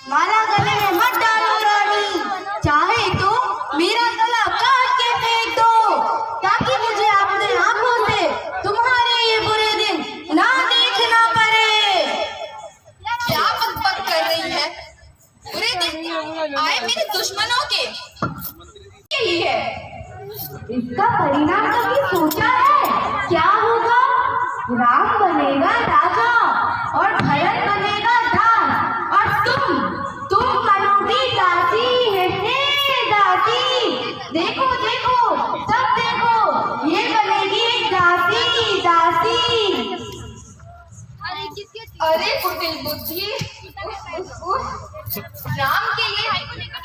माला गले में मत डालो रानी, चाहे तो मेरा गला काट के फेंक दो, ताकि मुझे अपने आंखों से तुम्हारे ये बुरे दिन ना देखना पड़े। क्या बकबक कर रही है? बुरे दिन आए मेरे दुश्मनों के लिए। इसका परिणाम कभी सोचा है क्या होगा? राम बनेगा राजा और भरत बनेगा दास, और तुम बनोगी दासी है दासी। देखो देखो सब देखो, ये बनेगी एक दासी दासी। अरे कुटिल बुद्धि, राम के लिए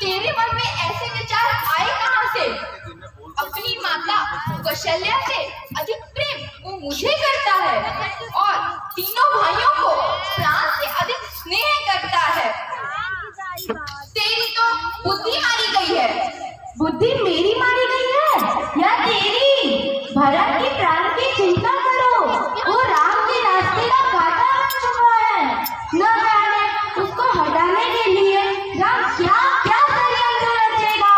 तेरे मन में ऐसे विचार आए कहाँ से? अपनी माता कौशल्या से अधिक प्रेम वो मुझे करता है और तीनों भाइयों को प्राण से अधिक स्नेह करता है। तेरी तो बुद्धि मारी गई है। बुद्धि मेरी मारी गई है या तेरी? भरत के प्राण की चिंता करो, वो राम के रास्ते का कांटा बन चुका है। न जाने उसको हटाने के लिए राम क्या क्या षड्यंत्र रचेगा।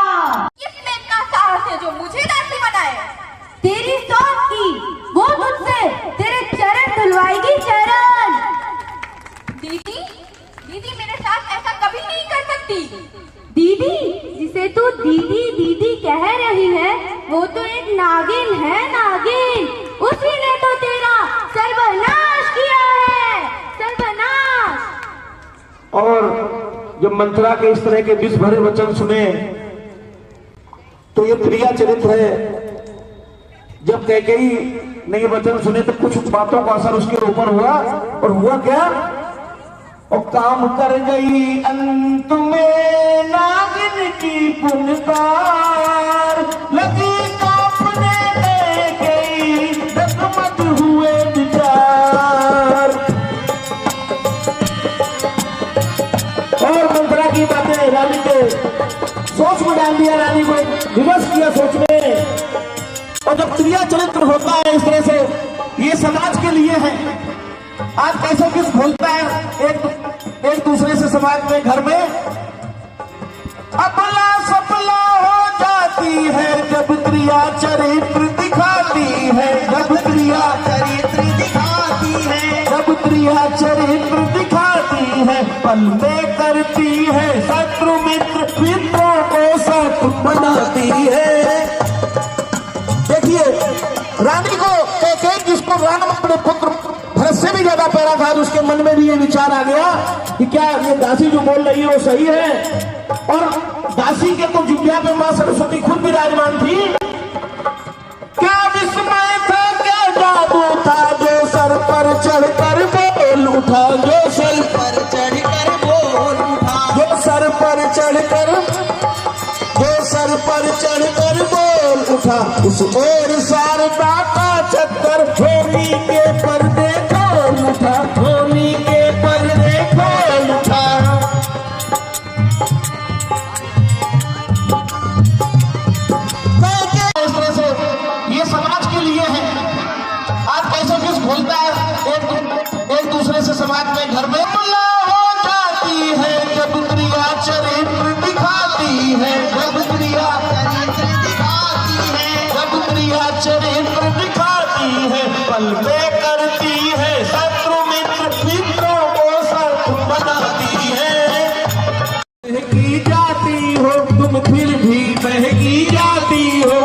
किसमें इतना साहस है जो मुझे दासी बनाए? तेरी सौत की, वो मुझसे तेरे चरण धुलवाएगी चरण। दीदी, दीदी मेरे साथ ऐसा कभी नहीं कर सकती। दीदी, जिसे तू दीदी दीदी कह रही है, वो तो एक नागिन है, नागिन। उसी ने तो तेरा सर्वनाश किया है, सर्वनाश। और जब मंत्रा के इस तरह के विष भरे वचन सुने तो ये प्रिया चरित्र है। जब कैकेयी ने ये वचन सुने तो कुछ बातों का असर उसके ऊपर हुआ, और हुआ क्या? और काम कर गई अंत में नागिन की पुनकार, लगी कांपने में गई डगमग हुए विचार। और मंत्रा की बातें रानी के सोच में डाल दिया, रानी को विवश किया सोच में। और जब प्रिया चरित्र होता है इस तरह से, ये समाज के लिए है। आज कैसे किस बोलता है एक दूसरे से समाज में, घर में अपना सपना हो जाती है जब प्रिया चरित्र दिखाती है, जब प्रिया चरित्र दिखाती है, जब प्रिया चरित्र दिखाती है, पल में करती है शत्रु मित्र, मित्रों को शत्रु बनाती है। देखिए रानी को कैकेयी, जिसको राम अपने पुत्र भरत से भी ज्यादा प्यारा था, उसके मन में भी ये विचार आ गया कि क्या ये दासी जो बोल रही है वो सही है। और दासी के तो जिज्ञा पे मां सरस्वती खुद विराजमान थी। क्या विस्मय था, क्या जादू था, जो सर पर चढ़कर बोल उठा, जो सर पर चढ़कर बोल उठा, जो सर पर चढ़कर, जो सर पर चढ़कर बोल उठा, उस ओर शारदा का चक्कर होली के पर्दे खोल उठा, होली के पर्दे खोल उठा। इस तरह से ये समाज के लिए है। आज कैसे किस बोलता है एक दूसरे से समाज में, घर में हो जाती है जब प्रिया चरित्र दिखाती है, जब प्रिया चरित्र दिखाती है, जब प्रिया चरित्र दिखाती है, पल में करती है शत्रु मित्र, मित्रों को शत्रु बनाती है। बहकी जाती हो तुम फिर भी बहकी जाती हो,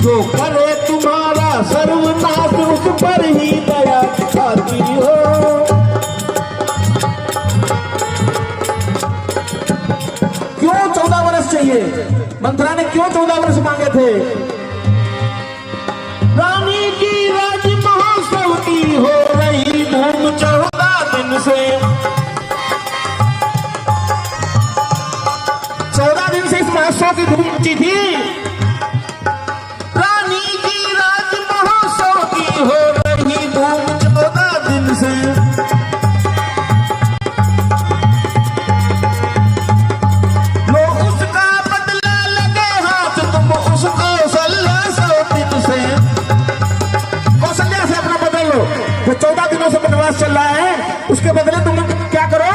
जो करे तुम्हारा सर्वनाश उस पर ही दया आती हो। क्यों 14 वर्ष चाहिए? मंत्रा ने क्यों 14 वर्ष मांगे थे? रानी की राज महोत्सव की हो रही धूम 14 दिन से, 14 दिन से इस महोत्सव की धूम मची थी। रानी की राज महोत्सव की हो रही धूम 14 दिन से, लोग उसका बदला लगे हाथ, तुम उसको 1600 दिन से, कौशल्या से जो 14 दिनों से वनवास चल रहा है, उसके बदले तुम क्या करो,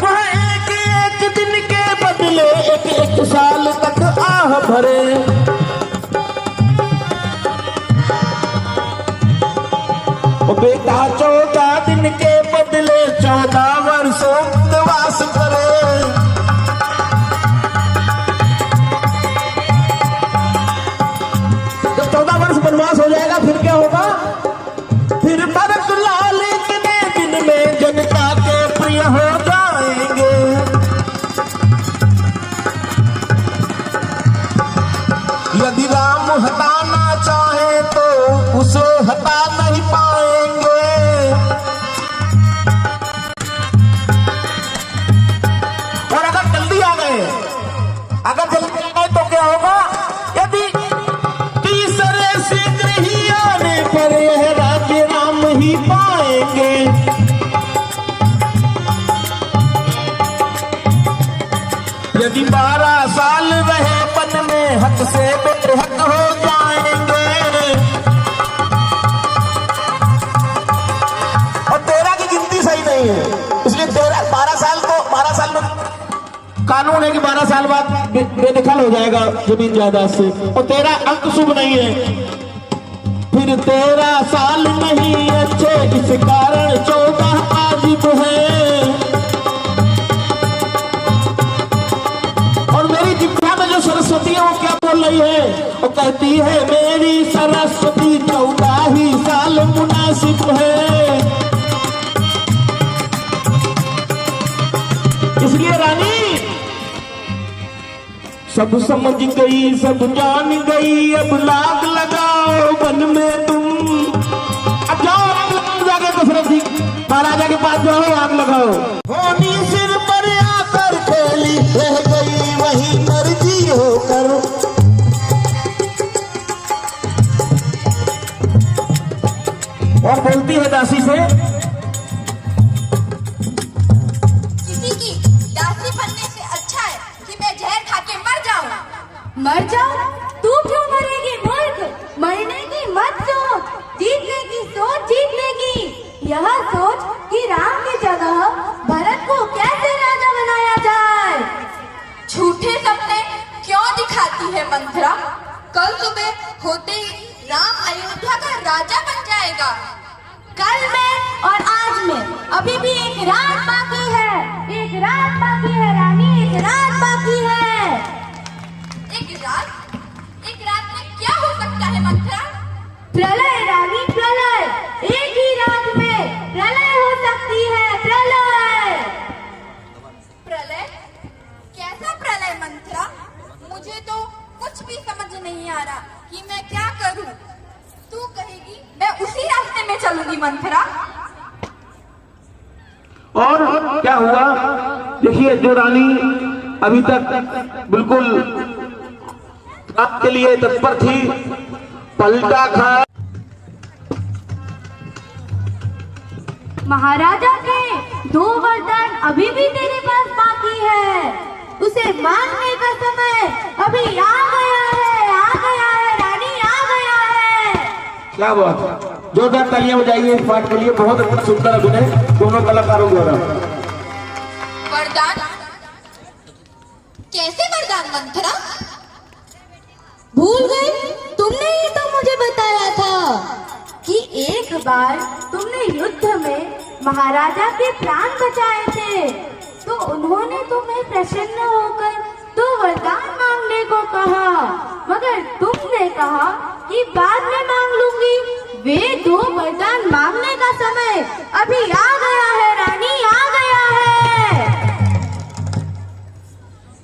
वह एक एक दिन के बदले एक एक साल तक आह भरे। ओ बेटा 14 दिन के बदले 14 वर्षों वनवास करे। जब 14 वर्ष वनवास हो जाएगा फिर क्या होगा, फिर भरत लाल इतने दिन में जनता के प्रिय हो जाएंगे। यदि राम हटाना चाहे तो उसे हटा नहीं पाएंगे। और अगर जल्दी आ गए तो क्या होगा, यदि तीसरे शीघ्र ही आने पर यह राज्य राम ही पाएंगे। यदि 12 साल रहे पन में हक से बेहक हो जाएंगे। और 13 की गिनती सही नहीं है, इसलिए 12 साल में कानून है कि 12 साल बाद बेदखल हो जाएगा जमीन जायदाद से। और 13 अंक शुभ नहीं है, फिर 13 साल नहीं अच्छे, इस कारण 14 वाजिब है। और मेरी जिब्रा में जो सरस्वती है वो क्या बोल रही है, वो कहती है मेरी सरस्वती 14 ही साल मुनासिब है। इसलिए रानी सब समझ गई, सब जान गई, अब लाग लगाओ मन में तुम। अब जाओ आग लगाओ, जाके दशरथ जी महाराजा के पास जाओ, आग लगाओ। होनी सिर पर आकर खेली, रह गई वही मर्जी होकर। और बोलती है दासी से, किसी की दासी बनने से अच्छा है कि मैं जहर खा के मर जाऊं। मर जाओ? तू क्यों मरेगी मूर्ख? मरने की मत सोच, जीतने की सोच, जीतने की। यह सोच कि राम की जगह भरत को कैसे राजा बनाया जाए। झूठे सपने क्यों दिखाती है मंथरा? कल सुबह होते ही राम अयोध्या का राजा बन जाएगा। कल में और आज में अभी भी एक रात बाकी है, एक रात बाकी है रानी, एक रात बाकी है। एक रात में क्या हो सकता है मंथरा? प्रलय रानी, प्रलय। एक ही रात में प्रलय हो सकती है, प्रलय। प्रलय? कैसा प्रलय मंथरा? मुझे तो कुछ भी समझ नहीं आ रहा कि मैं क्या करूं। तू कहेगी मैं उसी रास्ते में चलूंगी मंथरा। और क्या हुआ, देखिए जो रानी अभी तक बिल्कुल आपके लिए तत्पर थी, पलटा खा। महाराजा के 2 वरदान अभी भी तेरे पास बाकी है, उसे मांगने का समय अभी आ गया है, आ गया है रानी, आ गया है। क्या बात, जोरदार तालियां बजाइए इस पाठ के लिए। बहुत सुंदर अभिनय दोनों कलाकारों द्वारा। वरदान? कैसे वरदान मंथरा? भूल गई? तुमने ही तो मुझे बताया था कि एक बार तुमने युद्ध में महाराजा के प्राण बचाए थे, तो उन्होंने तुम्हें प्रसन्न होकर 2 वरदान मांगने को कहा, मगर तुमने कहा कि बाद में मांग लूंगी। वे 2 वरदान मांगने का समय अभी आ गया है रानी, आ गया है।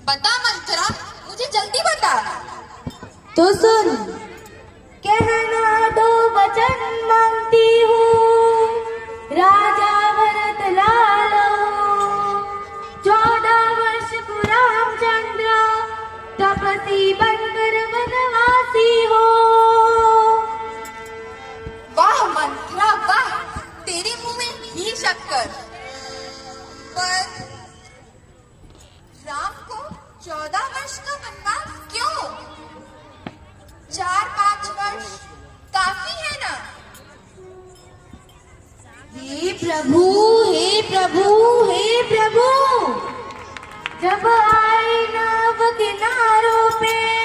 बता मंथरा, मुझे जल्दी बता। तो सुन, कहना 2 वचन मांगती हूँ, राजा भरत लालो, 14 वर्ष को रामचंद्र तपसी बनकर वनवासी हो। वाह मंथरा वाह, तेरे मुंह में घी शक्कर। पर राम को 14 वर्ष का वनवास क्यों? 4-5 वर्ष काफी है ना? प्रभु हे प्रभु हे प्रभु, जब आए नव किनारों पे